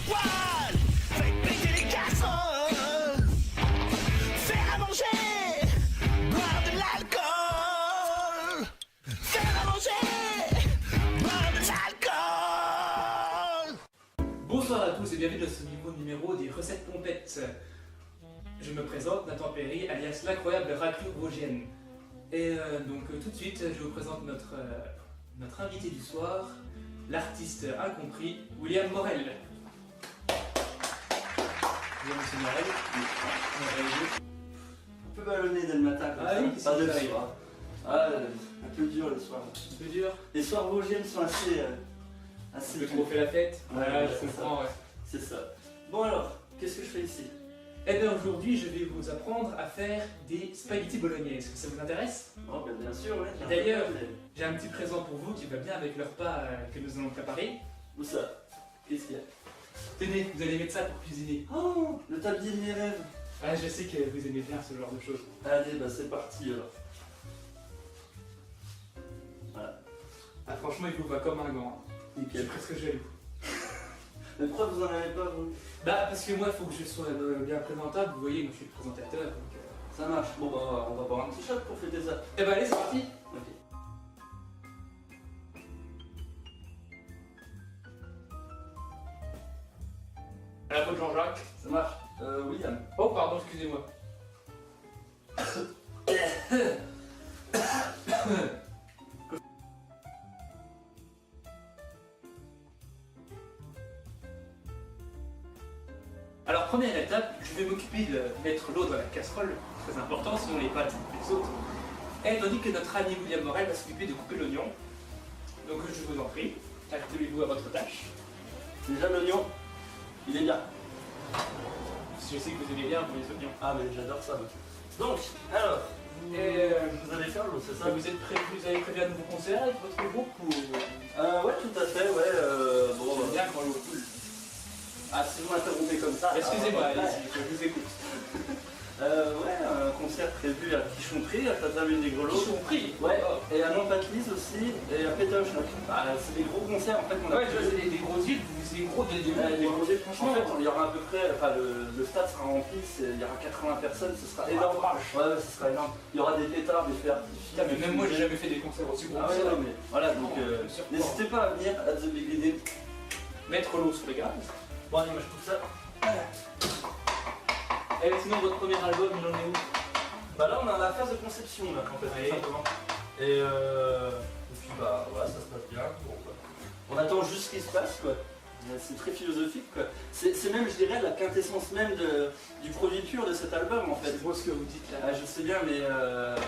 poêle, faites péter les casseroles, faire à manger, boire de l'alcool, faire à manger, boire de l'alcool. Bonsoir à tous et bienvenue dans ce nouveau numéro des recettes pompettes. Je me présente, Nathan Perry, alias l'incroyable raclure vosgienne. Et donc tout de suite, je vous présente notre invité du soir, l'artiste incompris, William Morel. Bonjour monsieur Morel. Un peu ballonné dès le matin comme Ah ça. oui, qu'est-ce Pas qui dès le t'arrive? soir. Ah, un peu dur le soir. Un peu dur, Les soirs vosgiennes sont assez un peu trop fait la fête. Voilà, Ouais, je c'est comprends, ouais. C'est ça. Bon alors, qu'est-ce que je fais ici? Et bien aujourd'hui, je vais vous apprendre à faire des spaghettis bolognaise. Est-ce que ça vous intéresse? Oh, ben, bien sûr, ouais. D'ailleurs, j'ai un petit présent pour vous qui va bien avec le repas que nous allons préparer. Où ça? Qu'est-ce qu'il y a? Tenez, vous allez mettre ça pour cuisiner. Oh, le tablier de mes rêves. Ah, je sais que vous aimez bien ce genre de choses. Allez, bah c'est parti alors. Voilà, Ah, franchement, il vous va comme un gant. Je suis nickel. presque jaloux. Mais pourquoi vous en avez pas, vous? Bah, parce que moi, il faut que je sois bien présentable. Vous voyez, moi, je suis le présentateur. Donc, Ça marche. Bon, bah, on va boire un petit shot pour fêter ça. Eh bah, allez, c'est parti. Ok. À la faute, Jean-Jacques. Ça marche. William. Oh, pardon, excusez-moi. Alors, première étape, je vais m'occuper de mettre l'eau dans la casserole, très important, sinon les pâtes les sautent. Et tandis que notre ami William Morel va s'occuper de couper l'oignon. Donc, je vous en prie, activez-vous à votre tâche. Déjà, l'oignon, il est bien. Je sais que vous aimez bien pour les oignons. Ah, mais j'adore ça. moi. Donc, alors, Et vous allez faire l'eau, c'est ça? vous avez prévu un nouveau concert avec votre groupe ou... Ouais, tout à fait, ouais. Bon, J'aime bien quand l'eau coule. Ah, si vous m'interrompez comme ça. Excusez-moi, alors, allez-y, je vous écoute. Ouais, un concert prévu à Quichon-Prix, à Plaza-Ville des Grelots. Ils sont pris. Ouais, et à Montpatlis aussi, et à Pétoche. Bah, c'est des gros concerts en fait qu'on a Ouais, tu vois, c'est des gros îles, c'est des gros des délires. gros îles, franchement, en fait, il y aura à peu près, enfin le stade sera rempli, il y aura 80 personnes, ce sera énorme. Ouais, ce sera énorme. Il y aura des pétards, des feux artificiels. Putain, mais même moi j'ai jamais fait des concerts aussi gros. Ah ouais, non, mais voilà, donc n'hésitez pas à venir à The Beginning. Mettre l'eau sur les gaz. Bon, allez, moi je coupe ça. Et sinon, votre premier album, il en est où? Bah là, on est dans la phase de conception, là, en fait, Oui. tout simplement. Et puis, bah, voilà, ça se passe bien. Bon, quoi. On attend juste ce qui se passe, quoi. C'est très philosophique, quoi. C'est même, je dirais, la quintessence même du produit pur de cet album, en fait. C'est beau ce que vous dites là. Ah, je sais bien, mais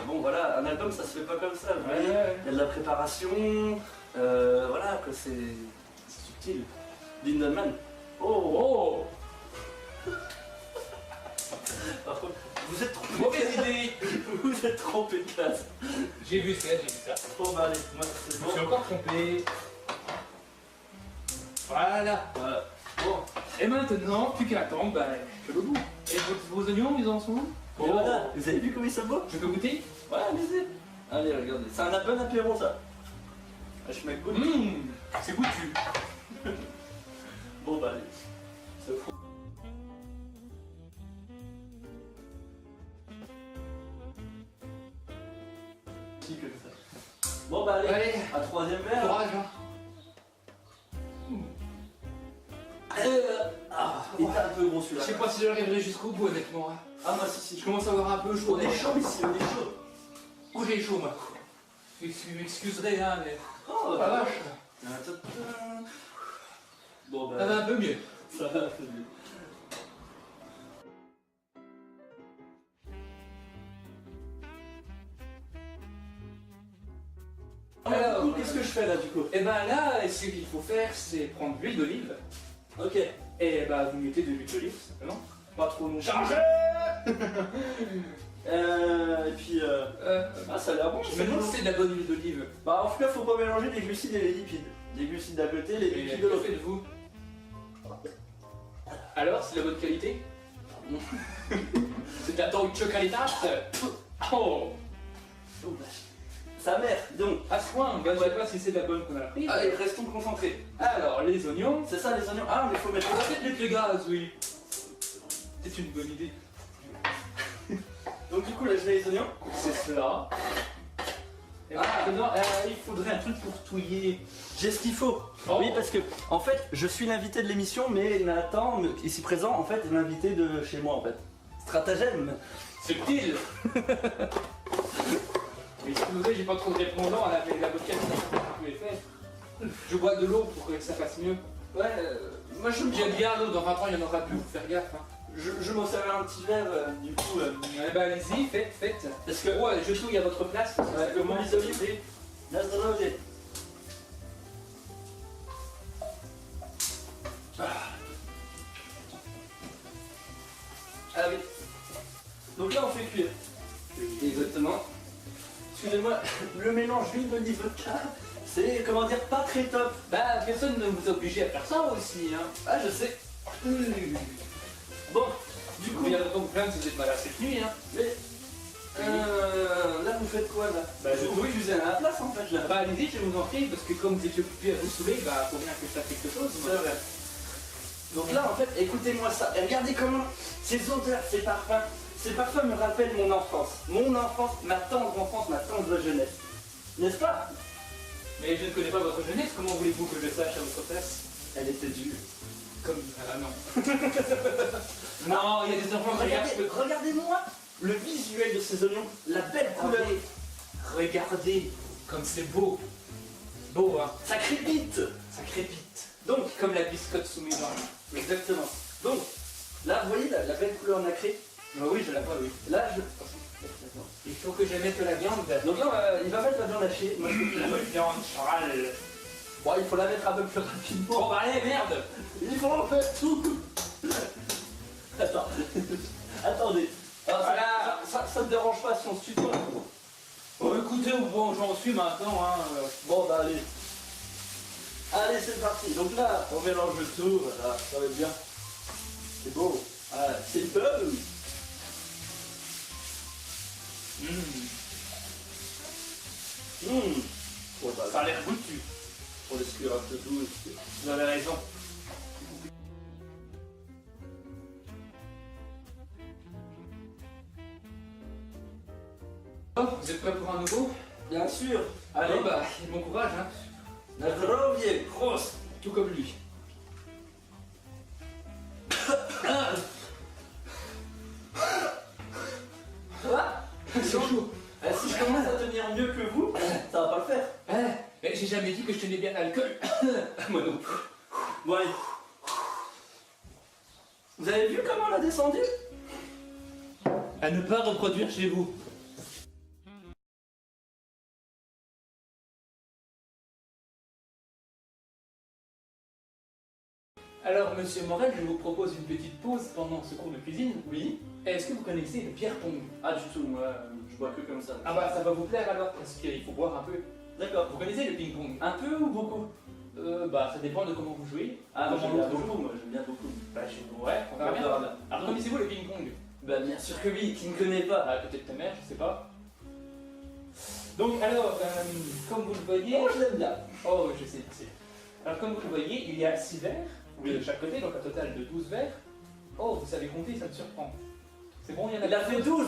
bon, voilà, un album, ça se fait pas comme ça. Vous voyez. Ouais. Il y a de la préparation, voilà, que c'est subtil. Lindemann. Oh, Oh! Par contre, vous êtes trompé. Mauvaise idée! Vous êtes trompé de classe. J'ai vu ça, j'ai vu ça. Bon, bah, allez, moi, c'est Je bon. me suis encore trompé. Voilà. Voilà. Bon. Et maintenant, plus qu'à attendre, bah, je le goût. Et vos oignons, ils en sont où? Et voilà, vous avez vu comme ils sont beaux? Je peux goûter? Ouais, allez-y. Allez, regardez. C'est un bon apéro, ça. Ah, je m'écoute. C'est goûtu. Bon, bah, allez. C'est fou. Comme ça. Bon, bah, allez. Allez, Un troisième verre. courage, hein. Il est un peu gros Je celui-là. sais pas si j'arriverai jusqu'au bout, honnêtement. Hein. Ah, moi, si. Je commence à avoir un peu chaud. On est chaud ici, on est chaud. Oh, j'ai chaud, moi. Vous m'excuserez, hein, mais. Oh, La vache. Bon, Ça bah, va un peu mieux. ça va un peu mieux. Alors, du coup, qu'est-ce que je fais là, du coup? Et ben là, ce qu'il faut faire, c'est prendre l'huile d'olive. Ok. Et bah, vous mettez de l'huile d'olive, simplement. Pas trop non. Chargé. Et puis, ah, ça a l'air bon. Je me demande si c'est de la bonne huile d'olive. Bah, en tout cas, faut pas mélanger les glucides et les lipides. Les glucides d'un côté, les Et lipides de que l'autre. faites-vous? Alors, c'est de la bonne qualité? C'est de la tortue qualité? Oh! Oh, bah, sa mère. Donc, À ce point, bah, je sais pas si c'est la bonne qu'on a prise. allez, restons concentrés. Alors, les oignons. C'est ça les oignons. Ah, mais il faut mettre. Peut-être le gaz, oui. C'est une bonne idée. Donc, du coup, là, je mets les oignons. C'est cela. Et maintenant, il faudrait un truc pour touiller. J'ai ce qu'il faut. Oh. Oui, parce que, en fait, je suis l'invité de l'émission, mais Nathan, ici présent, en fait, est l'invité de chez moi, en fait. Stratagème. Subtil. Mais si vous voulez, j'ai pas trop de répondants à la vodka que vous pouvez faire. Je bois de l'eau pour que ça fasse mieux. Ouais, moi je me J'aime bien l'eau, dans 20 ans il y en aura plus, faut faire gaffe. Hein. Je m'en servais un petit verre, du coup. Eh ben allez-y, faites. Parce que. Ouais, je touille à votre place. Parce que Ouais, ça le commence. bon olivier. Là, je donne olivier. Ah oui. Donc là, on fait cuire. Exactement. Excusez-moi, le mélange huile d'olive vodka, c'est, comment dire, pas très top. Bah, personne ne vous oblige à faire ça aussi. Hein. Ah, je sais. Bon, du coup, Il y a d'autres plaintes si vous êtes malade cette nuit. Hein. mais, là, vous faites quoi là? Bah, je vous cuisinez à la place en fait là. Bah allez-y, je vous en prie, parce que comme vous étiez occupé à vous saouler, bah faut bien que je fasse quelque chose. C'est vrai. Donc là, en fait, écoutez-moi ça. Et regardez comment ces odeurs, ces parfums me rappellent mon enfance. Mon enfance, ma tendre jeunesse. N'est-ce pas? Mais je ne connais pas votre jeunesse, comment voulez-vous que je sache à votre place? Elle était dure. Comme... Ah non. Non, il y a des enfants qui regardent... Regardez-moi le visuel de ces oignons, la belle couleur. Regardez comme c'est beau. Beau, hein. Ça crépite. Ça crépite. Donc, Comme la biscotte sous mes mains. exactement. Donc, là, vous voyez la belle couleur nacrée. Ah oui, je la vois, oui. Là, je... Il faut que je mette la viande. Donc là, il va mettre la viande hachée. Moi, je La viande chorale. Bon, il faut la mettre un peu plus rapidement. Bon bah allez, merde. Il faut en faire tout. Attends. Attendez. Ah, Voilà. ça te dérange pas si on se tutoie? Bon écoutez, bon, j'en suis maintenant, hein. Bon, bah allez. Allez, c'est parti. Donc là, on mélange le tout. Voilà, ça va être bien. C'est beau. Ah, c'est beau. Oh, bah, Ça a l'air goûtu. on laisse cuire un peu tout. Vous avez raison. Oh, vous êtes prêts pour un nouveau? Bien sûr. Allez, Allez, bah, bon courage, hein. Nadrovier. Grosse, tout comme lui. Quoi? C'est chaud. Si je commence à tenir mieux que vous, ça va pas le faire. Mais j'ai jamais dit que je tenais bien l'alcool. Moi non plus. Bon, allez. Vous avez vu comment on a descendu? À ne pas reproduire chez vous. Alors, monsieur Morel, je vous propose une petite pause pendant ce cours de cuisine. Oui. Est-ce que vous connaissez le pierre-pong? Ah, du tout, moi, je bois que comme ça. Ah bah, ça va vous plaire alors, parce qu'il faut boire un peu. D'accord. Vous connaissez le ping-pong? Un peu ou beaucoup? Bah, ça dépend de comment vous jouez. Ah, moi Comment j'aime bien l'autre joue. beaucoup, moi j'aime bien beaucoup. Bah, ouais, on verra bien. Alors, connaissez-vous le ping-pong? Bah, bien sûr que oui, qui ne connaît pas? Ah, peut-être ta mère, je sais pas. Donc, alors, comme vous le voyez... Oh, je l'aime bien. Oh, je sais, c'est. Alors, comme vous le voyez, il y a 6 verres, de chaque côté, donc un total de 12 verres. Oh, vous savez compter, ça me surprend. C'est bon, il y en a Il a fait 12.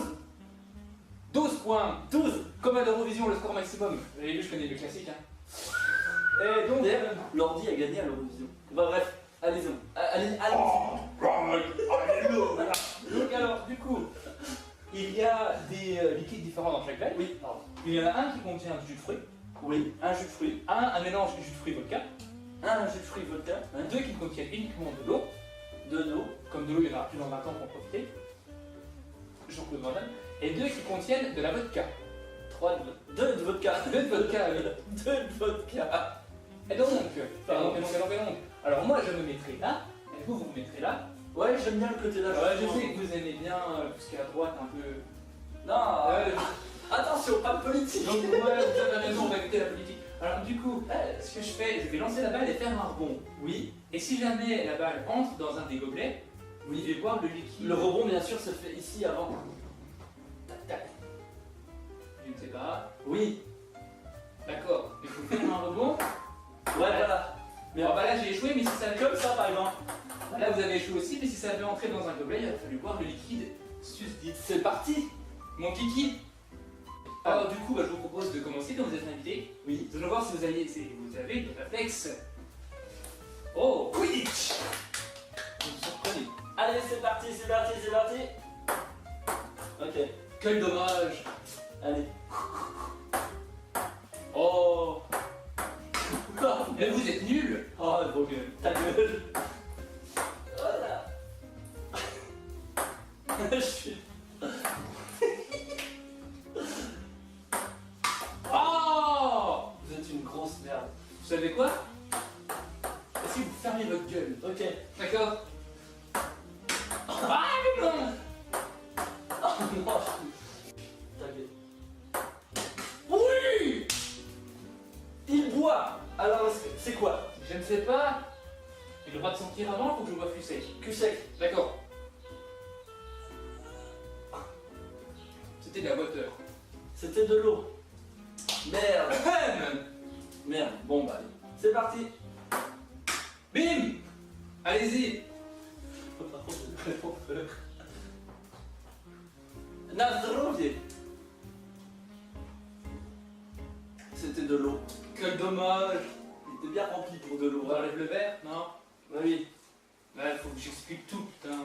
12 points. 12. Comme à l'Eurovision, le score maximum. Vous avez vu, je connais le classique. Hein. Et donc, D'ailleurs, l'ordi a gagné à l'Eurovision. Bah, bref, allez-y. Allez. donc alors, du coup, il y a des liquides différents dans chaque verre. Oui, pardon. Il y en a un qui contient du jus de fruits, Oui, un jus de fruits. un mélange de jus de fruits vodka, Un jus de fruits vodka. Hein. deux qui contiennent uniquement de l'eau. De l'eau. Comme de l'eau, il y en aura plus dans 20 ans pour en profiter. Jean-Claude Van Damme. Et deux qui contiennent de la vodka. 2 de vodka. Deux de vodka, oui. 2 de vodka. Et donc, alors moi je me mettrai là, et vous vous mettrez là. Ouais, j'aime bien le côté là. Ouais, je sais que vous aimez bien tout ce qui est à droite un peu. Non. Ouais, Attention, pas de politique. donc ouais, vous avez raison, on va écouter la politique. Alors du coup, ce que je fais, je vais lancer la balle et faire un rebond. Oui. Et si jamais la balle entre dans un des gobelets, vous devez boire le liquide. Le rebond, bien sûr, se fait ici avant. Tac tac. Je ne sais pas. Oui. par exemple. Là, vous avez échoué aussi, mais si ça avait entré dans un gobelet, il a fallu boire le liquide susdit. C'est parti. Mon kiki. Alors, du coup, bah, je vous propose de commencer, comme vous êtes invité. Oui. Nous allons voir si vous avez le réflexe. Oh, Quidditch. Vous vous surprenez. Allez, c'est parti, c'est parti, c'est parti. Ok, Quel dommage. allez. Oh. Mais vous êtes nuls. Oh, vos gueules. Ta gueule. Voilà. Je suis... Oh. Vous êtes une grosse merde. Vous savez quoi? Est-ce que vous fermez votre gueule? Ok. D'accord. Ah, mais non. Oh non, ta gueule. Oui. Il boit. Alors, c'est quoi? Je ne sais pas. Il a le droit de sentir avant, faut que je boive plus sec. Cul sec. D'accord. C'était de la water. C'était de l'eau. Merde. Ahem. Merde. Bon, bah, allez. C'est parti. Bim. Allez-y. Par contre, j'ai vraiment peur. Nazdrovie. C'était de l'eau. Quel dommage. Il était bien rempli pour de l'eau. On enlève le verre, non? Bah oui. Là, il faut que j'explique tout, putain.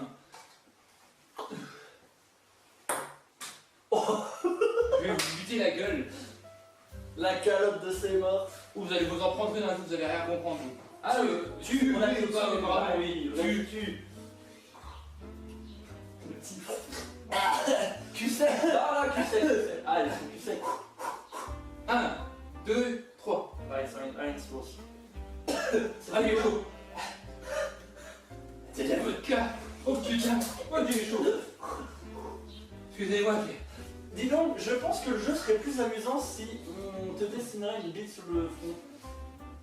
Oh, Je vais vous buter la gueule. la calotte de ses morts. Ou vous allez vous en prendre une, hein, vous allez rien comprendre. Ah, tu, on a oui, vu ou pas, ça, apparemment, ah oui. on a vu. Tu. Le petit. Cul sec. Ah là, cul sec. Allez, cul sec. 1, 2, 3. Allez, ça va être explose. Allez, chaud. C'est bien. Vodka. Oh putain. Oh, Dieu, il est chaud. Excusez-moi, mais... Dis donc, je pense que le jeu serait plus amusant si on te dessinerait une bite sur le front.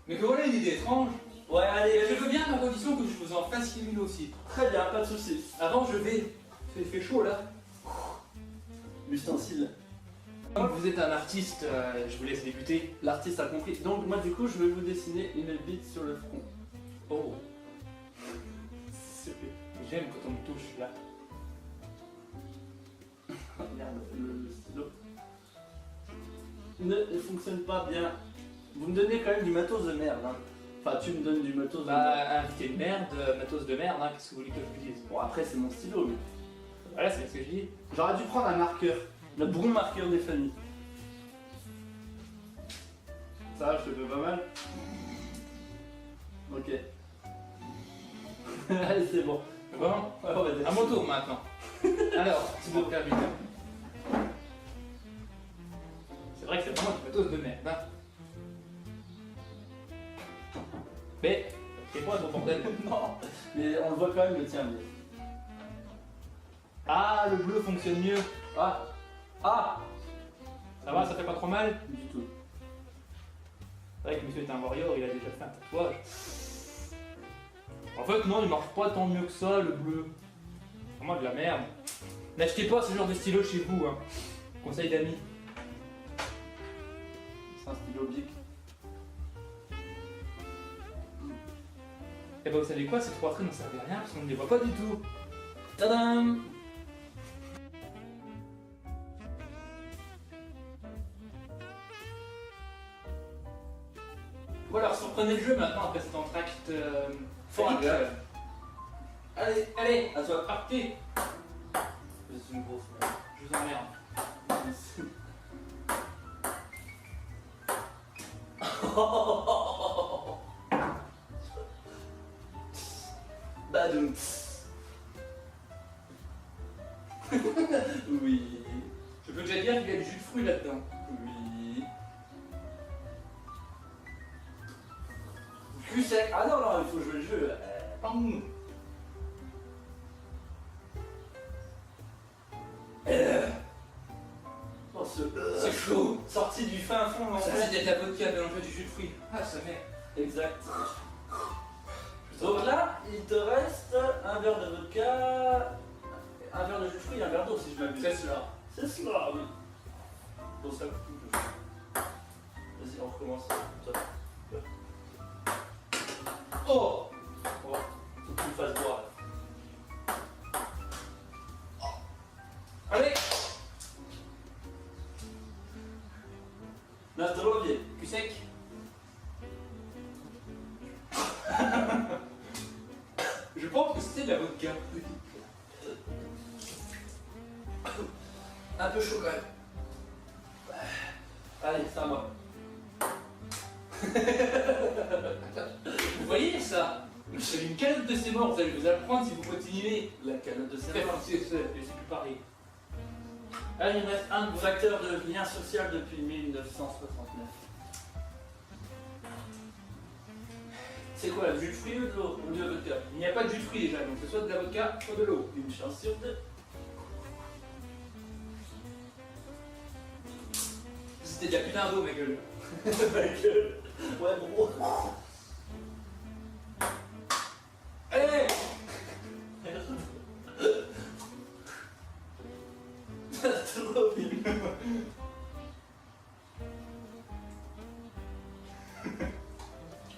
Mais que voilà une idée étrange. Ouais, Et allez. je veux bien à condition que je vous en fasse une aussi. Très bien, pas de soucis. Avant, je vais. Il fait chaud là. L'ustensile. Comme vous êtes un artiste, je vous laisse débuter. L'artiste a compris. Donc moi du coup je vais vous dessiner une bite sur le front. Oh. J'aime quand on me touche là. Oh, merde, le stylo ne fonctionne pas bien. Vous me donnez quand même du matos de merde. Hein. Enfin tu me donnes du matos de merde. Bah, invité de merde, matos de merde, hein, qu'est-ce que vous voulez que je vous dise? Bon après c'est mon stylo mais. Voilà, c'est ce que je dis. J'aurais dû prendre un marqueur. Le bon marqueur des familles. Ça je te fais pas mal. Ok. Allez c'est bon. Bon, Ouais, on va dire. à mon tour maintenant. Alors, tu dois faire vite. C'est vrai que c'est vraiment du matos de merde. Hein. Mais, c'est quoi ton bordel? Non, mais on le voit quand même le tien. Mais... Ah, le bleu fonctionne mieux. Ah. Ah. Ça va, ça fait pas trop mal? Du tout. C'est vrai que monsieur est un warrior, il a déjà fait un tatouage. En fait, non, il marche pas tant mieux que ça, le bleu. C'est vraiment de la merde. N'achetez pas ce genre de stylo chez vous, hein. Conseil d'amis. C'est un stylo bic. Et bah, vous savez quoi, ces trois traits ne servent à rien parce qu'on ne les voit pas du tout. Tadam. Bon alors, surprenez le jeu maintenant après cet entracte Formidable. féerique. Allez, Allez, à toi. partez. C'est une grosse merde. Je vous emmerde. Badoum. Oui. Je peux déjà dire qu'il y a du jus de fruits là-dedans. Oui. Cul sec. Ah non, non, il faut jouer le jeu. Hum. Oh, C'est chaud. Sorti du fin fond. Ça c'est de la vodka mélangée du jus de fruits. Ah, ça met. Exact. Donc là, il te reste un verre de vodka, un verre de jus de fruits et un verre d'eau si je m'abuse. C'est cela. C'est cela, oui. Bon, ça coûte. Vas-y, on recommence. Toi. Oh. Oh. Reviens. Cul sec. Je pense que c'était de la vodka. Un peu chaud quand même. Allez, c'est à moi. Vous voyez ça? C'est une calotte de ces morts, vous allez vous apprendre si vous continuez. La calotte de C'est cerveau. plus pareil. Allez, il me reste un facteur de lien social depuis 1969. C'est quoi, le jus de fruits ou de l'eau ou de la vodka? Il n'y a pas de jus de fruits déjà, donc c'est soit de la vodka, soit de l'eau. Une chance sur deux. C'était de la putain d'eau, ma gueule. Ma gueule. Ouais, bon. Allez! Trop bien.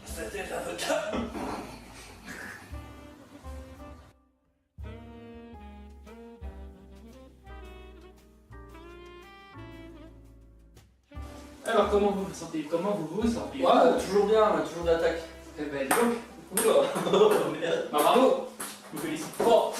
C'était la vodka. Alors, comment vous vous sentez? Comment vous vous sentez? Ouais, toujours bien, toujours d'attaque. Eh ben, dis donc. Oula. Oh merde. Bah, bravo! Je vous félicite fort.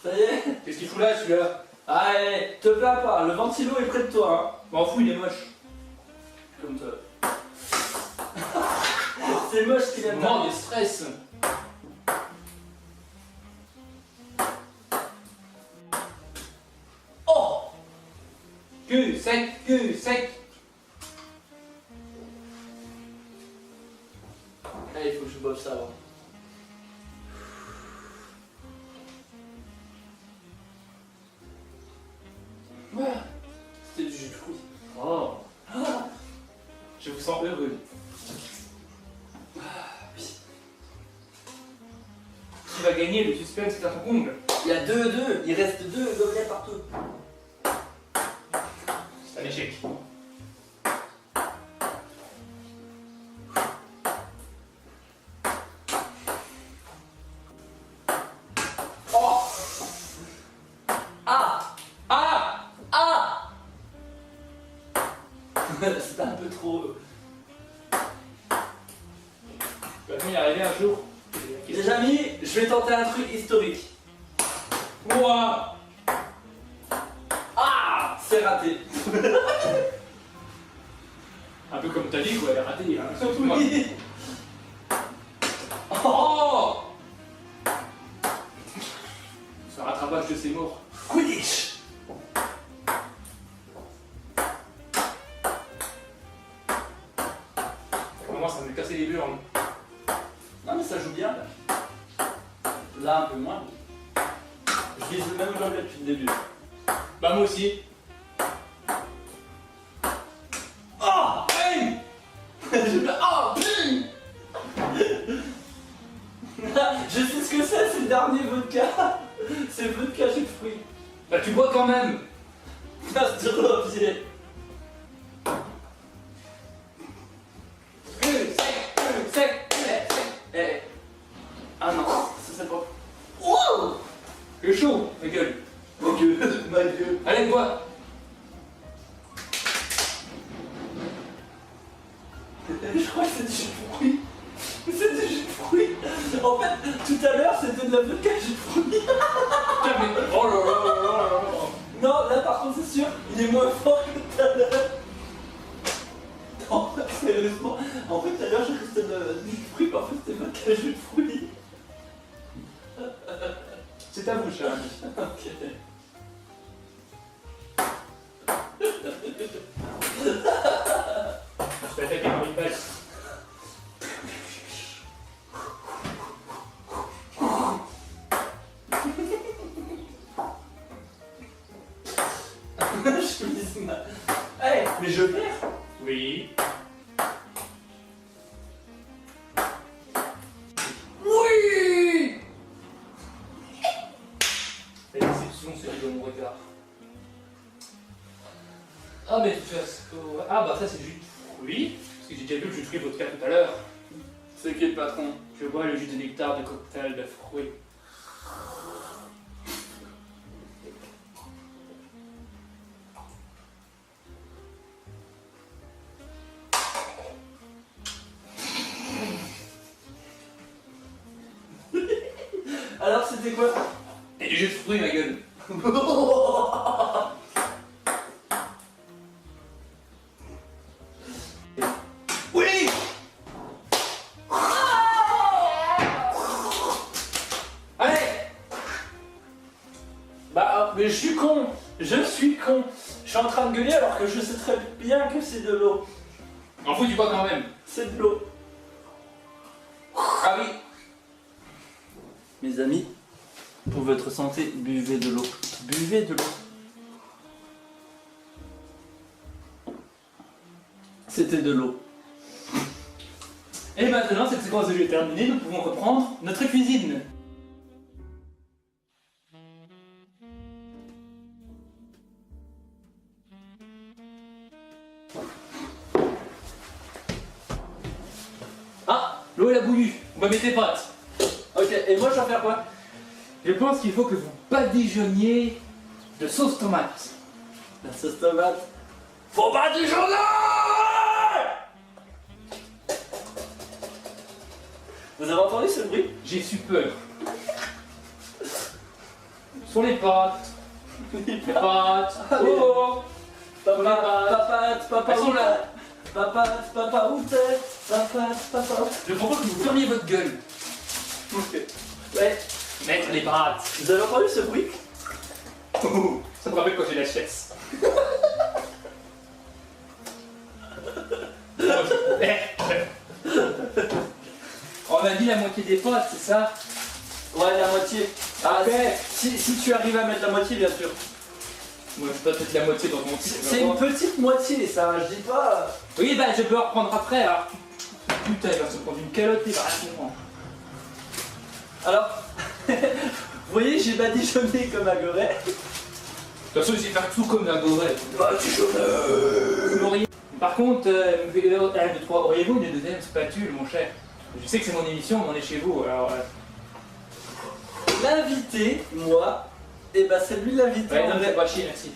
Ça y est. Qu'est-ce qu'il fout là, celui-là? Allez, te plains pas, le ventilo est près de toi. M'en fous, il est moche. Hein. Comme toi. C'est moche qu'il aime Moment pas. de stress. Oh. Cul sec, cul sec. Allez, il faut que je bosse ça avant. Voilà. C'était du jus de fruits. Oh. Je vous sens heureux. Qui va gagner? Le suspense est à son comble. Il y a 2-2, il reste 2 gobelets partout. C'est un échec. Oh. Ah. Ah! Ah. C'était un peu trop. Tu vas y arriver un jour. Les amis, je vais tenter un truc historique. Ouah! Ah. C'est raté. Un peu comme t'as dit, quoi, elle a raté. Hein. Moi. Oui. Oh! Ce rattrapage de ses morts. Quidditch. Moi, ça me cassait les burnes. Non mais ça joue bien là. Là un peu moins. Je vise le même gobelet depuis le début. Bah, moi aussi. Ah. Hey! Ah. Bing. Je sais ce que c'est le dernier vodka. C'est vodka jus de fruits. Bah, tu bois quand même. Astropied. Sec. Eh. Ah non, ça c'est pas. Wow. Le chaud, ma gueule. Ma gueule, ma gueule. Allez, bois. Je crois que c'est du jus de fruits. C'est du jus de fruits. En fait, tout à l'heure c'était de la vodka jus de fruits. Calme. Oh là là là là là là. Non, là par contre c'est sûr, il est moins fort que tout à l'heure. Non, sérieusement, en fait tout à l'heure j'ai cru que c'était du jus de fruits, mais en fait c'était vodka jus de fruits. C'est à vous, cher ami. Ok. Je t'attaque par une balle. Je me dis mal. Hey, mais je perds. Oui. Oui. La déception se lit dans mon regard. Ah, mais de toute façon. Ah, bah ça, c'est le jus de fruits. Parce que j'ai déjà vu le jus de fruits vodka tout à l'heure. C'est qui le patron? Je bois le jus de nectar de cocktail de fruits. Alors c'était quoi? Et du jus de fruits, ma gueule. Oui. Allez. Bah mais je suis con. Je suis con. Je suis en train de gueuler alors que je sais très bien que c'est de l'eau. En fous du pas quand même. C'est de l'eau. Ah oui. Mes amis, pour votre santé, buvez de l'eau. Buvez de l'eau. C'était de l'eau. Et maintenant, cette séquence de jeu est terminée, nous pouvons reprendre notre cuisine. Ah, l'eau elle a bouilli, on va mettre les pâtes. Ok, et moi je vais faire quoi? Je pense qu'il faut que vous badigeonniez de sauce tomate. La sauce tomate. Faut badigeonner! Vous avez entendu ce bruit? J'ai su peur. Sur les pâtes. Les pâtes. Allez. Oh, Papa, elles sont là. Papa, où t'es? Papa. Je propose que vous fermiez votre gueule. Ok. Ouais, Mettre les pâtes. vous avez entendu ce bruit? Oh, ça me rappelle quand j'ai la chaise. On a dit la moitié des pâtes, c'est ça? Ouais, la moitié. Ah, Ok. si tu arrives à mettre la moitié, bien sûr. Moi, je peux peut-être la moitié dans mon petit. C'est une petite moitié, ça, je dis pas. Oui, bah je peux en reprendre après. Alors. Putain, il va se prendre une calotte, il va rien comprendre. Alors, vous voyez, j'ai badigeonné comme un goret. De toute façon, il sait faire tout comme un goret. Badigeonné. Par contre, 1, 2, 3, auriez-vous une deuxième spatule, mon cher? Je sais que c'est mon émission, on est chez vous, alors. L'invité, moi, et bah c'est lui l'invité. Ouais, en non, vrai. c'est pas chier, merci.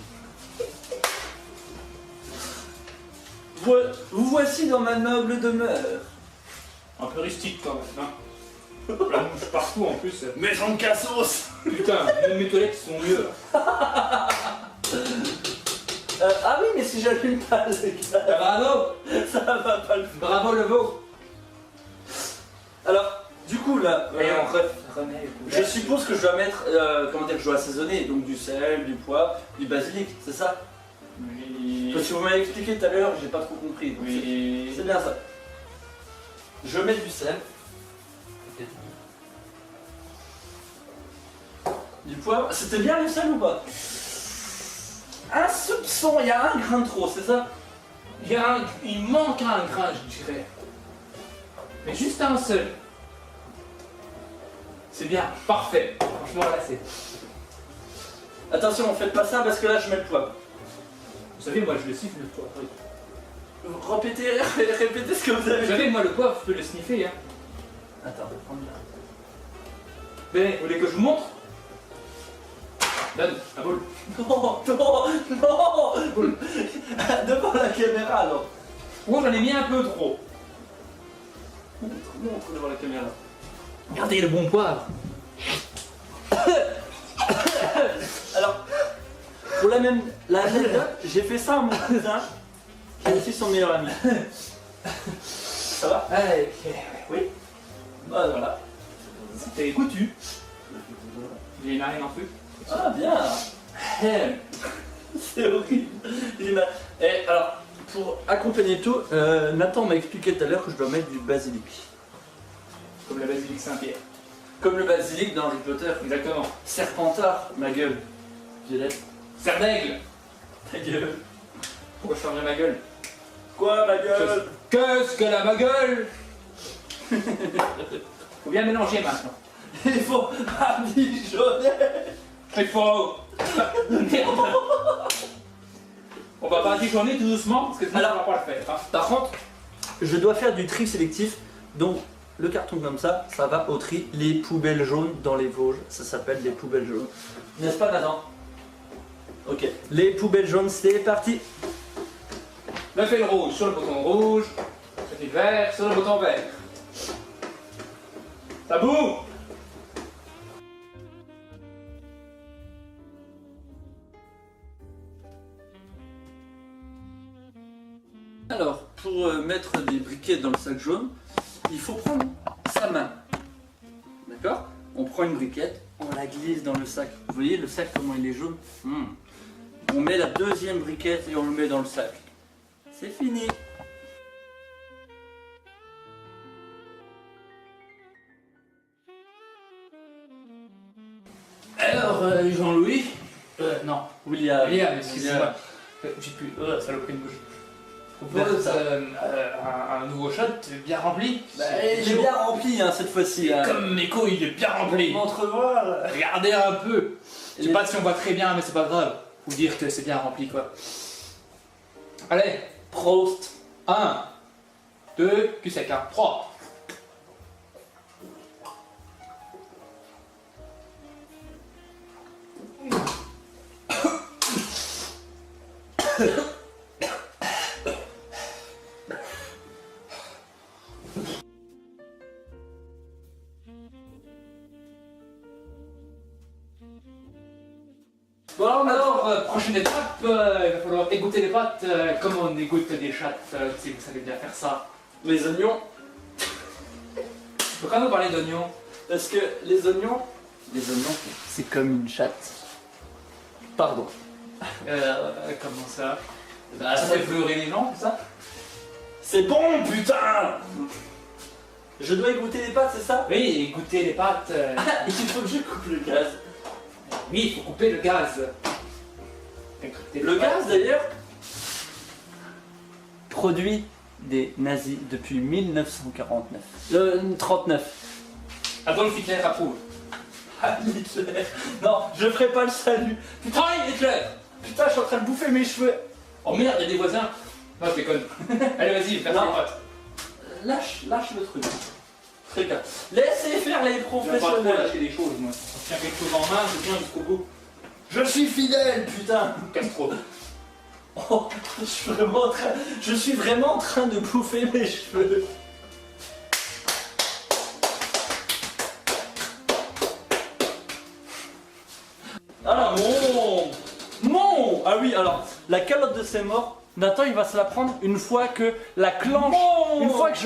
Vous voici dans ma noble demeure. Un peu rustique quand même, hein. La mouche partout en plus. Maison de cassos. Putain, même mes toilettes sont mieux. Ah oui, mais si j'allume pas le gaz, Bravo. ça va pas le faire. Bravo le veau. Alors, du coup là, Et on remet. je suppose que je dois mettre, comment dire, que je dois assaisonner, donc du sel, du poivre, du basilic, c'est ça? Oui. Parce que vous m'avez expliqué tout à l'heure, j'ai pas trop compris. Donc Oui. c'est bien ça. Je mets du sel. Du poivre. C'était bien le sel ou pas? Un soupçon, il y a un grain de trop, c'est ça? Il manque un grain, je dirais. Mais juste un seul. C'est bien, parfait. Franchement, là, c'est. Attention, faites pas ça parce que là je mets le poivre. Vous savez, moi, je le siffle le poivre. Répétez ce que vous Vous avez savez, moi, le poivre, je peux le sniffer, hein. Attends, prends bien. Mais, vous voulez que je vous montre? Donne, la boule. Non, devant la caméra alors. Oh, j'en ai mis un peu trop. Montre devant la caméra. Regardez le bon poivre. Alors, pour la anecdote, j'ai fait ça à mon cousin, qui est aussi son meilleur ami. Ça va? Allez, Oui. Bah voilà. c'était coutu. J'ai une arène en feu. Ah bien. C'est horrible. Et alors, pour accompagner tout, Nathan m'a expliqué tout à l'heure que je dois mettre du basilic. Comme la basilic Saint-Pierre. Comme le basilic dans Harry Potter. Exactement. Serpentard, ma gueule. Violette. Serre d'aigle. Ta gueule. Pourquoi je fermerais ma gueule? Quoi ma gueule? Qu'est-ce qu'elle a ma gueule? Faut bien mélanger maintenant. Il faut badigeonner. Il faut. Merde. On va badigeonner tout doucement parce que sinon on va pas le faire. Hein. Par contre, je dois faire du tri sélectif, donc le carton comme ça va au tri. Les poubelles jaunes dans les Vosges, ça s'appelle les poubelles jaunes. N'est-ce pas Nathan? Ok, les poubelles jaunes, c'est parti. Le fil rouge sur le bouton rouge, le fil vert sur le bouton vert. Ça boue. Alors, pour mettre des briquettes dans le sac jaune, il faut prendre sa main. D'accord? On prend une briquette, on la glisse dans le sac. Vous voyez le sac comment il est jaune? On met la deuxième briquette et on le met dans le sac. C'est fini. Alors, Jean-Louis non, William, excusez-moi. J'ai plus. Saloperie de bouche. Je propose un nouveau shot bien rempli. Bah, il est bien rempli hein, cette fois-ci. Hein. Comme mes couilles, il est bien rempli. Entrevoir. Regardez un peu. Je sais pas si on voit très bien, mais c'est pas grave. Vous dire que c'est bien rempli quoi. Allez, Prost. 1, 2, cul sec, 3. Bon, alors, prochaine étape, il va falloir égoutter les pâtes. Comme on égoutte des chattes, si vous savez bien faire ça. Les oignons. Pourquoi nous parler d'oignons? Parce que les oignons, c'est comme une chatte. Pardon. Comment ça? Bah, ça fait pleurer les gens, c'est ça? C'est bon, putain. Je dois égoutter les pâtes, c'est ça? Oui, égoutter les pâtes. Il faut que je coupe le gaz. Oui, il faut couper le gaz. Le gaz, d'ailleurs, produit des nazis depuis 1949. 39. Adolf Hitler approuve. Ah, Hitler. Non, je ferai pas le salut. Putain, Hitler! Putain, je suis en train de bouffer mes cheveux. Oh merde, il y a des voisins. Non, je déconne. Allez, vas-y, fais les Non. pâtes. Lâche le truc. Très bien. Laissez faire les Je vais pas trop professionnels. lâcher des choses, moi. Je tiens quelque chose en main, je tiens jusqu'au bout. Je suis fidèle, putain. Castro. Oh, je suis vraiment en train de bouffer mes cheveux. Alors, ah oui, alors, la calotte de ses morts, Nathan il va se la prendre une fois que la clenche, une fois que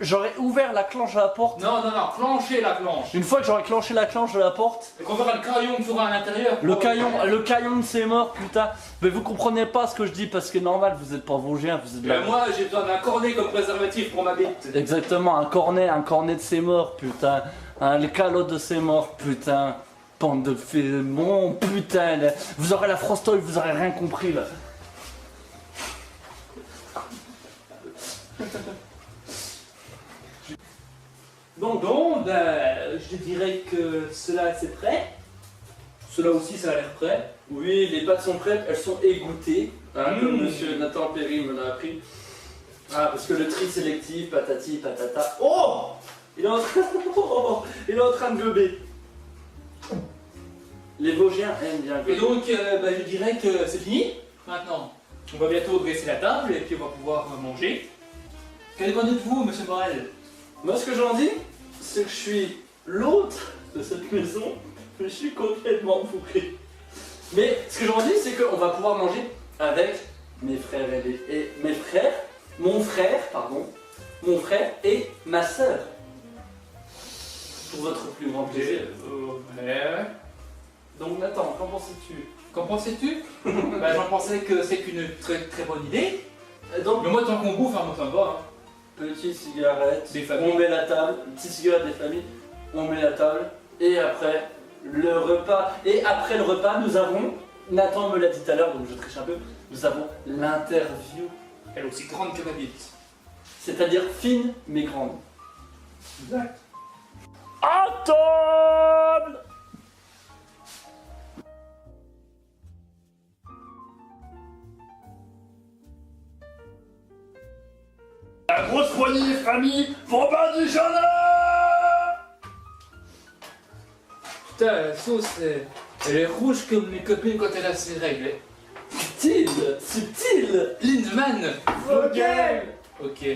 j'aurai ouvert la clenche de la porte, Non, clenchez la clenche. une fois que j'aurai clenché la clenche de la porte, Et qu'on verra le caillon que tu auras à l'intérieur. le caillon de ses morts, putain, mais vous comprenez pas ce que je dis parce que normal, vous êtes pas Vosgiens, vous êtes de la... Moi, j'ai besoin d'un cornet comme préservatif pour ma bite. Exactement, un cornet de ses morts, putain. Le calot de ses morts, putain. Bande de mon putain. Là. Vous aurez la frostoille, vous aurez rien compris là. Bon, je dirais que cela c'est prêt. Cela aussi, ça a l'air prêt. Oui, les pâtes sont prêtes, elles sont égouttées. Hein, Mmh. comme monsieur Nathan Perry me l'a appris. Ah, parce que le tri sélectif, patati, patata. Oh, il est en train, il est en train de gober. Les Vosgiens aiment bien Et gober. donc, je dirais que c'est fini. Maintenant, on va bientôt dresser la table et puis on va pouvoir manger. Qu'en dites-vous, monsieur Morel? Moi, ce que j'en dis, c'est que je suis l'hôte de cette maison, mais je suis complètement bourré. Mais ce que j'en dis, c'est qu'on va pouvoir manger avec mes frères et mes frères, mon frère et ma sœur. Pour votre plus grand plaisir. Ouais. Donc Nathan, qu'en pensais-tu? Qu'en pensais-tu? J'en pensais que c'est une très très bonne idée. Donc, Mais moi, tant qu'on bouffe, hein, moi ça me va. petite cigarette, Des familles. on met la table, petite cigarette des familles, on met la table, et après le repas. Et après le repas, nous avons, Nathan me l'a dit tout à l'heure, donc je triche un peu, nous avons l'interview, Elle est aussi grande que ma bite. c'est-à-dire fine mais grande. Exact. À table! La grosse poignée, famille, pour badigeonner! Putain, la sauce, elle est rouge comme mes copines quand elle a ses règles. Subtil! Lindemann. Vogel! Ok.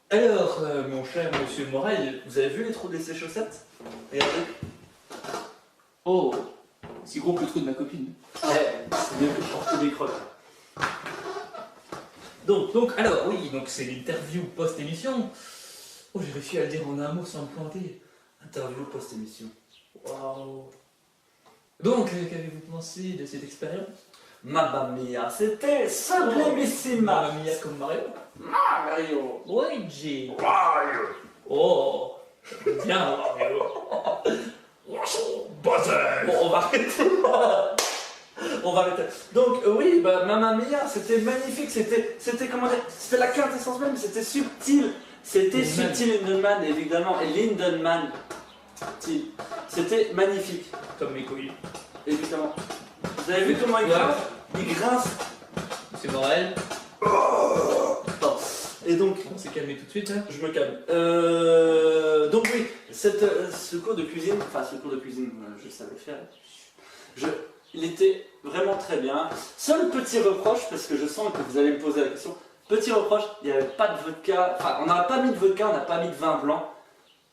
Alors, mon cher monsieur Morel, Vous avez vu les trous de ses chaussettes? Regardez. Oh, si gros que le trou de ma copine. C'est mieux que je porte des crocs. Donc, alors, oui, donc c'est l'interview post-émission. Oh, j'ai réussi à le dire en un mot sans me planter. Interview post-émission. Waouh. Donc, qu'avez-vous pensé de cette expérience? Mamma mia, c'était sublimissima. Mamma mia comme Mario. Mario. Luigi. Mario. Oh, bien Mario. Buzzer. Bon, on va arrêter. On va arrêter. Donc oui, bah Mamma Mia, c'était magnifique, c'était comment dire, c'était la quintessence même, c'était subtil. C'était Lindemann. subtil Lindemann, évidemment, et Lindemann. C'était magnifique, Comme mes couilles. évidemment. Vous avez vu comment il Ouais. grince? Il grince. C'est Morel. Bon. Et donc, On s'est calmé tout de suite, hein. je me calme. Donc oui, ce cours de cuisine, je savais faire. Il était vraiment très bien. Seul petit reproche, parce que je sens que vous allez me poser la question, petit reproche, il n'y avait pas de vodka, enfin on n'a pas mis de vodka, on n'a pas mis de vin blanc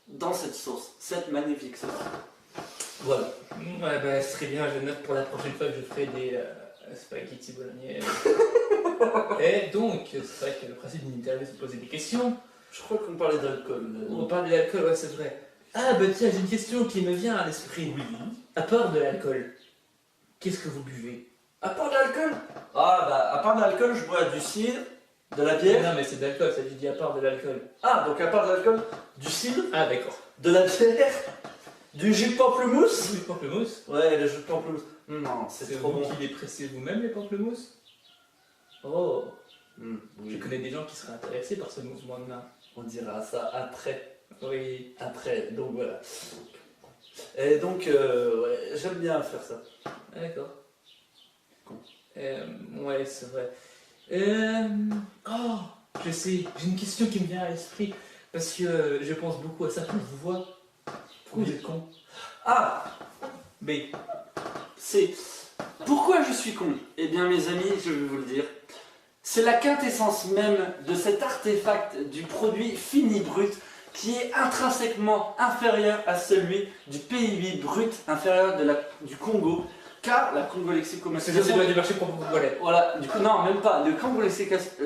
dans cette sauce, cette magnifique sauce. Voilà. Ouais, bah, c'est très bien, je note pour la prochaine fois que je ferai des spaghetti bolognaises. Et donc, c'est vrai que le principe d'une interview, c'est de poser des questions. Je crois qu'on parlait d'alcool. On parle de l'alcool, ouais, c'est vrai. Ah, bah tiens, j'ai une question qui me vient à l'esprit. Oui. À part de l'alcool, qu'est-ce que vous buvez? À part de l'alcool? Ah bah, à part de l'alcool, je bois du cidre, de la bière. Non, mais c'est de l'alcool, ça, j'ai dit à part de l'alcool. Ah, donc à part de l'alcool, du cidre, Ah, d'accord. de la bière, du jus de pamplemousse. Du pamplemousse? Ouais, le jus de pamplemousse. Non, C'est c'est trop vous bon. qui les pressez vous-même, les pamplemousses? Oh, Mm, je oui. connais des gens qui seraient intéressés par ce mouvement de main. On dira ça après. Oui. Après, donc voilà. Et donc, ouais, j'aime bien faire ça. Ah, d'accord. Con. Ouais, c'est vrai. Oh, je sais, j'ai une question qui me vient à l'esprit. Parce que je pense beaucoup à ça quand je vous vois. Pourquoi vous êtes con? Ah, Mais, c'est... Pourquoi je suis con? Eh bien, mes amis, je vais vous le dire. C'est la quintessence même de cet artefact du produit fini brut qui est intrinsèquement inférieur à celui du PIB brut inférieur du Congo, car la c'est Congo-lexicomatisation... des lois du marché pour vos toilettes. Voilà, du coup, non, même pas. Le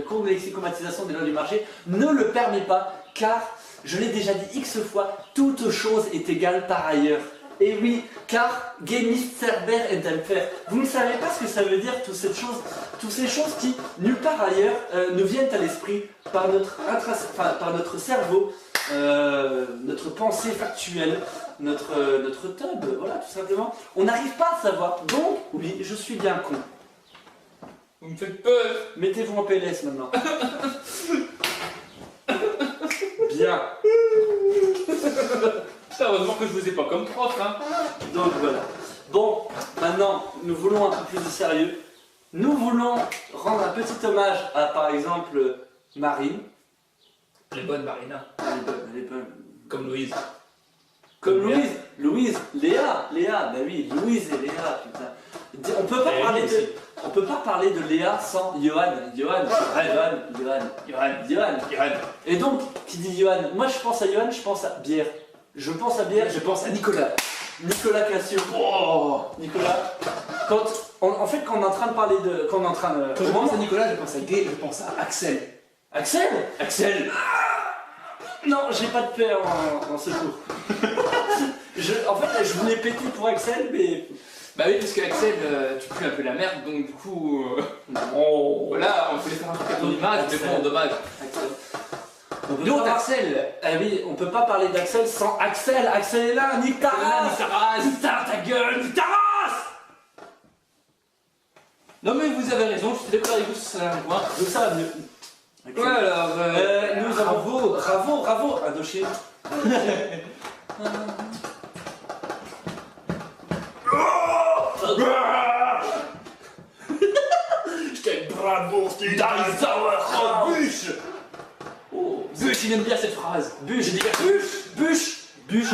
Congo-lexicomatisation des lois du marché ne le permet pas, car, je l'ai déjà dit X fois, toute chose est égale par ailleurs. Et oui, car Gemis Cerber et Delfer. Vous ne savez pas ce que ça veut dire, toutes ces choses qui, nulle part ailleurs, nous viennent à l'esprit par par notre cerveau, notre pensée factuelle, notre tub, voilà, tout simplement. On n'arrive pas à savoir. Donc, oui, je suis bien con. Vous me faites peur. Mettez-vous en PLS maintenant. Bien. Heureusement que je vous ai pas comme prof, hein. Donc voilà. Bon, maintenant, nous voulons un peu plus de sérieux. Nous voulons rendre un petit hommage à, par exemple, Marine. Les bonnes Marina. Elle est bonne. Comme Louise. Comme Léa. Louise, Léa, bah oui, Louise et Léa, putain. On peut pas Et parler lui de... aussi. On peut pas parler de Léa sans Johan. Johan. Et donc, qui dit Johan? Moi je pense à Johan, je pense à bière. Je pense à bière, Je pense à Nicolas. Nicolas Cassio. Oh, Nicolas. Quand on est en train de parler de... Quand on est en train de... Quand je pense à Nicolas, je pense à Gay, je pense à Axel. Axel? Axel. Non, j'ai pas de paix en secours. En fait, je voulais péter pour Axel, mais... Bah oui, parce que Axel, tu pues un peu la merde, donc du coup, voilà, on voulait faire un truc à ton image, mais bon, dommage. Axel. On peut Donc pas- Axel. Eh oui, on peut pas parler d'Axel sans Axel. Axel est là, nique ta race. Nique ta gueule, nique ta race. Non mais vous avez raison, je suis d'accord avec vous, ça va voir. Donc ça va mieux. Ouais, alors, Nous avons bravo, Indochine. Je t'aime bravo, Steve. Oh, bûche. Oh, Bush, il aime bien cette phrase. bûche, bûche.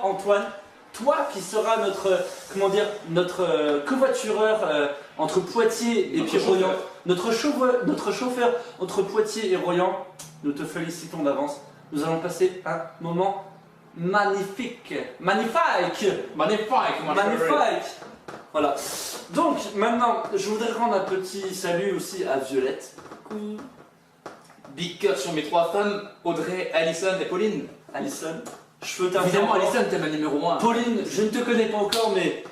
Antoine, toi qui seras notre covoitureur entre Poitiers et Notre puis Royan, chauffeur. notre chauffeur entre Poitiers et Royan, nous te félicitons d'avance. Nous allons passer un moment magnifique. Magnifique. Magnifique, ma chérie. Magnifique. Voilà. Donc, maintenant, je voudrais rendre un petit salut aussi à Violette. Big cut sur mes 3 femmes, Audrey, Alison et Pauline. Alison. Je peux t'inviter. Évidemment, Alison, t'es ma numéro 1. Pauline, je ne te connais pas encore, mais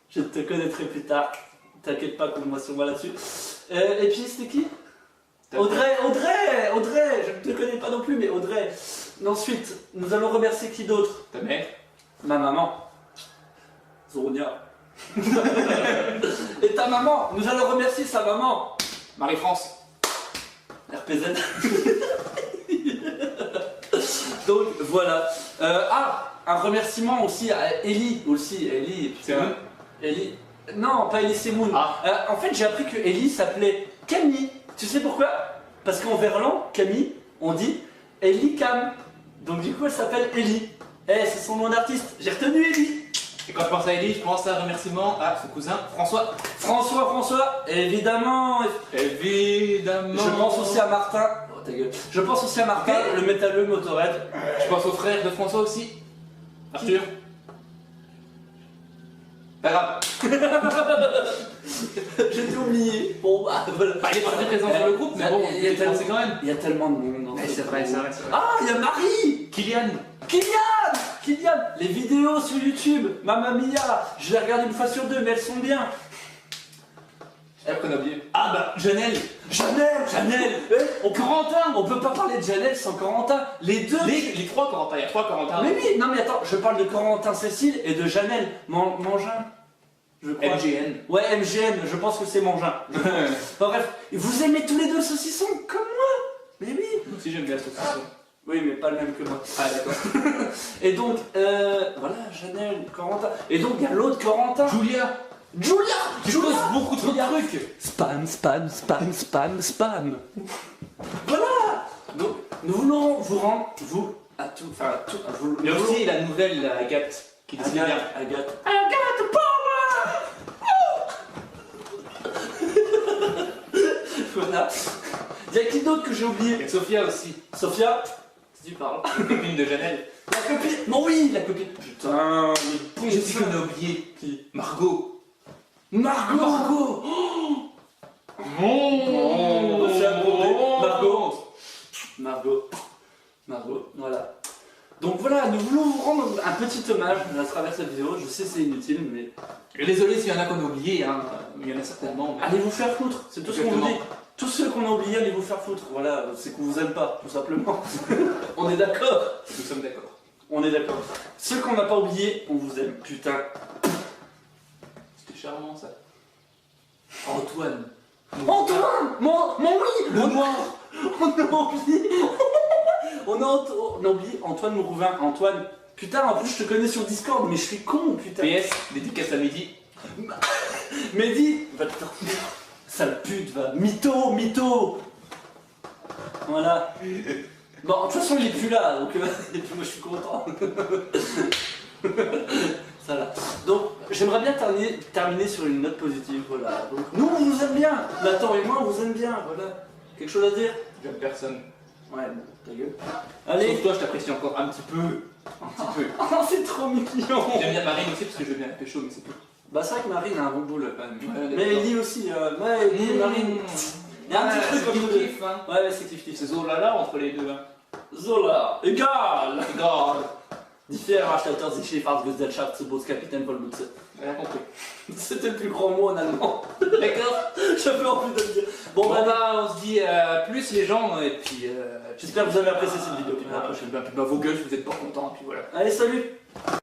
je te connaîtrai plus tard. T'inquiète pas, compte-moi sur moi là-dessus. Et puis, c'était qui? Audrey, je ne te connais pas non plus, mais Audrey. Ensuite, nous allons remercier qui d'autre? Ta mère. Ma maman. Zoronia. Et ta maman, nous allons remercier sa maman. Marie-France. RPZ. Donc voilà. Un remerciement aussi à Ellie aussi. Ellie. C'est vrai. Ellie. Non, pas Ellie Semoun. Ah. En fait, j'ai appris que Ellie s'appelait Camille. Tu sais pourquoi? Parce qu'en verlan, Camille, on dit Ellie Cam. Donc du coup, elle s'appelle Ellie. C'est son nom d'artiste. J'ai retenu Ellie. Et quand je pense à Ellie, je pense à un remerciement à son cousin François. François, évidemment. Évidemment. Je pense aussi à Martin. Oh, ta gueule. Je pense aussi à Martin, le métalleux Motorhead. Je pense au frère de François aussi. Arthur. Pas grave. J'ai tout oublié. Bon, bah voilà. Il est pas très présent sur le groupe, mais bon, il est pensé quand même. Il y a tellement de monde. Dans ce C'est vrai, groupe. c'est vrai, c'est vrai. Ah, il y a Marie. Kylian. Kylian. Les vidéos sur YouTube, Mamma Mia. Je les regarde une fois sur 2, mais elles sont bien. Qu'on a oublié. Ah bah, Janelle. Corentin. On peut pas parler de Janelle sans Corentin. Les deux. Les 3 Corentin, il y a 3 Corentin. Mais oui, non mais attends, je parle de Corentin Cécile et de Janelle Mangin. Je crois. MGN. Ouais, MGN, je pense que c'est Mangin. Bon, bref, vous aimez tous les deux le saucisson comme moi. Mais oui. Si j'aime bien le saucisson. Oui, mais pas le même que moi. Ah d'accord. Et donc, voilà, Janelle, Corentin. Et donc, il y a l'autre Corentin. Julia. Tu poses beaucoup trop de trucs. Spam. Voilà. Donc, nous voulons vous rendre, à vous. Il y a aussi la nouvelle Agathe qui dit bien. Agathe. Voilà. Il y a qui d'autre que j'ai oublié? Il y a Sophia aussi. Sophia. Si tu parles. La copine de Janelle. La copine. Non, oui, la copine. Putain, Je sais qu'on a oublié. Qui? Margot. Margot. Oh, c'est un gros Margot, voilà. Donc voilà, nous voulons vous rendre un petit hommage à travers cette vidéo. Je sais c'est inutile, mais Et désolé s'il y en a qu'on a oublié, hein. Il y en a certainement. Mais... allez vous faire foutre, c'est tout ce qu'on vous dit. Exactement. Tous ceux qu'on a oubliés, allez vous faire foutre. Voilà, c'est qu'on vous aime pas, tout simplement. On est d'accord. Nous sommes d'accord. On est d'accord. Ceux qu'on n'a pas oubliés, on vous aime. Putain. C'était charmant ça. Antoine. Mon oui. Le noir. On a oublié. On a oublié Antoine Mourouvin. Antoine. Putain, en plus je te connais sur Discord, mais je suis con, putain. PS, dédicace à midi. Mehdi, va te faire foutre. Sale pute, va. Mytho. Voilà. Bon, de toute façon, il est plus là, donc et puis moi je suis content. Ça là. Donc, j'aimerais bien terminer sur une note positive, voilà. Donc, nous, on vous aime bien. Nathan et moi, on vous aime bien, voilà. Quelque chose à dire? J'aime personne. Ouais, bon, ta gueule. Allez. Sauf toi, je t'apprécie encore un petit peu. Oh, c'est trop mignon. J'aime bien Marine aussi parce que je veux bien la pécho, mais c'est tout. Bah, c'est vrai que Marine a un bon boule quand même. Ouais, mais d'accord. Ellie aussi, ouais, Ellie et Marine. Il y a un petit truc comme kiff, kiff, hein. Ouais, c'est kiff. C'est Zola entre les deux. Hein. Zola, egal. Regarde. Die Veranstalter sich Schifffahrtsgesellschaft zu Bootskapitän von Lutze. Rien compris. C'était le plus grand mot en allemand. D'accord. J'avais envie de le dire. Bon, Bon bah, bah, on se dit plus les gens, et puis... j'espère que vous avez apprécié cette vidéo. À la prochaine. Bah, vos gueules si vous êtes pas contents, et puis voilà. Allez, salut.